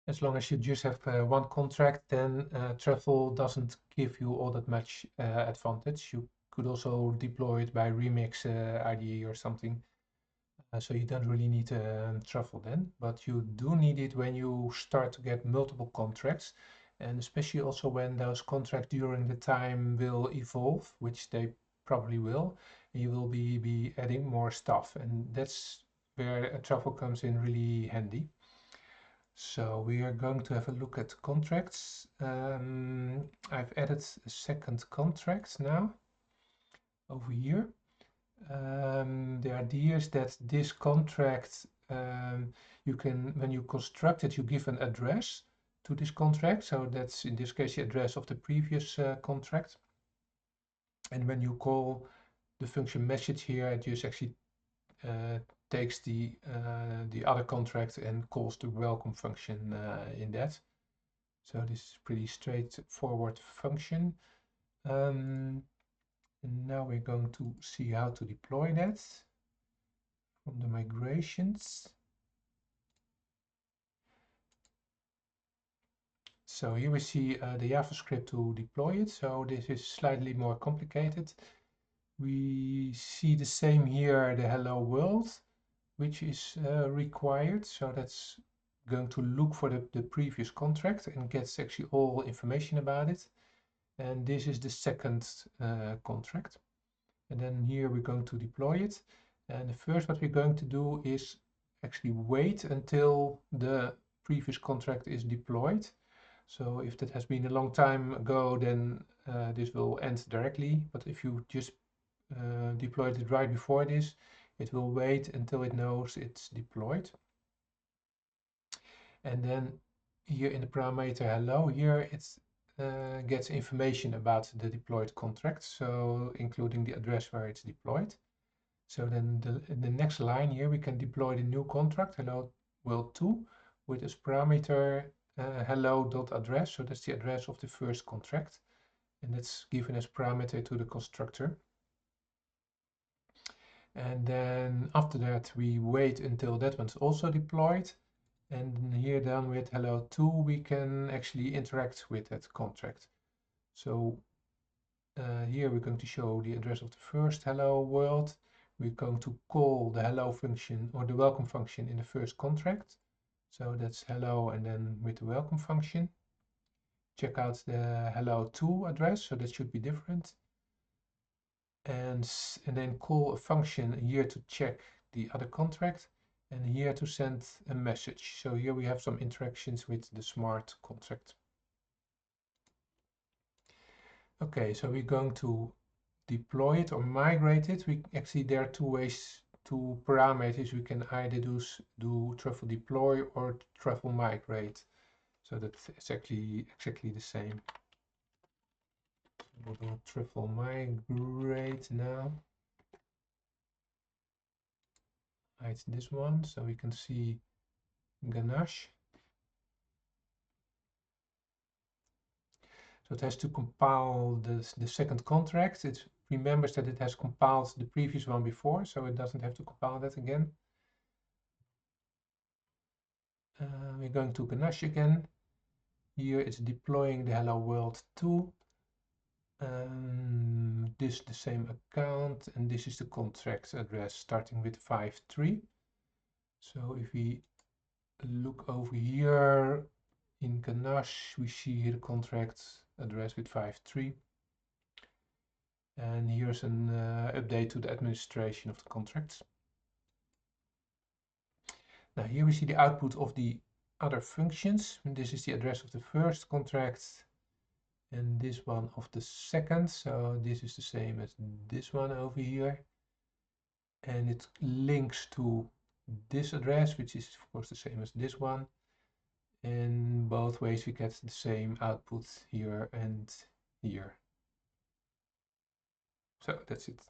As long as you just have one contract, then Truffle doesn't give you all that much advantage. You could also deploy it by Remix IDE or something. So you don't really need Truffle then, but you do need it when you start to get multiple contracts, and especially also when those contracts during the time will evolve, which they probably will, and you will be adding more stuff, and that's where a Truffle comes in really handy. So we are going to have a look at contracts. I've added a second contract now over here. The idea is that this contract, you can, when you construct it, you give an address to this contract. So that's in this case the address of the previous contract. And when you call the function message here, it just actually takes the other contract and calls the welcome function in that. So this is pretty straightforward function. And now we're going to see how to deploy that from the migrations. So here we see the JavaScript to deploy it. So this is slightly more complicated. We see the same here, the hello world, which is required. So that's going to look for the previous contract and gets actually all information about it. And this is the second contract. And then here we're going to deploy it. And the first what we're going to do is actually wait until the previous contract is deployed. So if that has been a long time ago, then this will end directly. But if you just deployed it right before this, it will wait until it knows it's deployed. And then here in the parameter hello, here it gets information about the deployed contract, so including the address where it's deployed. So then in the next line here, we can deploy the new contract, hello world2, with this parameter hello.address. So that's the address of the first contract. And that's given as parameter to the constructor. And then after that, we wait until that one's also deployed. And here then with hello2, we can actually interact with that contract. So here we're going to show the address of the first hello world. We're going to call the hello function or the welcome function in the first contract. So that's hello and then with the welcome function. Check out the hello2 address, so that should be different. And then call a function here to check the other contract and here to send a message. So here we have some interactions with the smart contract. Okay, so we're going to deploy it or migrate it. There are two ways, two parameters. We can either do truffle deploy or truffle migrate. So that's exactly the same. We'll do truffle migrate now. It's this one, so we can see ganache. So it has to compile the second contract. It remembers that it has compiled the previous one before, so it doesn't have to compile that again. We're going to ganache again. Here it's deploying the hello world 2. This is the same account, and this is the contract address starting with 5.3. So if we look over here in ganache, we see here the contract address with 5.3. And here's an update to the administration of the contracts. Now here we see the output of the other functions. And this is the address of the first contract and this one of the second. So this is the same as this one over here. And it links to this address, which is of course the same as this one. In both ways we get the same output here and here. So that's it.